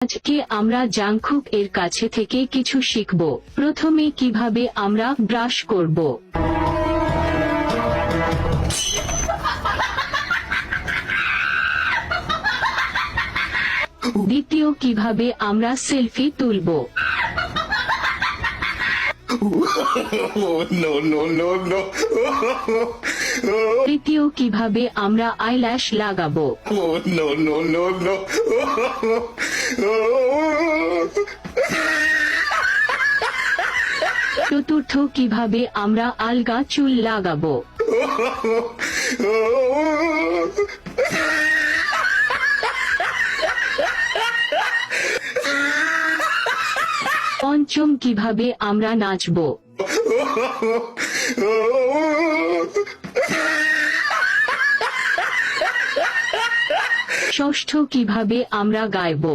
আজকে আমরা জাংকুক এর কাছে থেকে কিছু শিখব। প্রথমে কিভাবে আমরা ব্রাশ করব, দ্বিতীয় কিভাবে আমরা সেলফি তুলব, No, no, no, no. তৃতীয় কিভাবে আমরা আইল্যাশ লাগাবো, Oh, no, no, no, no. চতুর্থ কিভাবে আমরা আলগা চুল লাগাবো, পঞ্চম কিভাবে আমরা নাচবো, ষষ্ঠ কিভাবে আমরা গাইবো।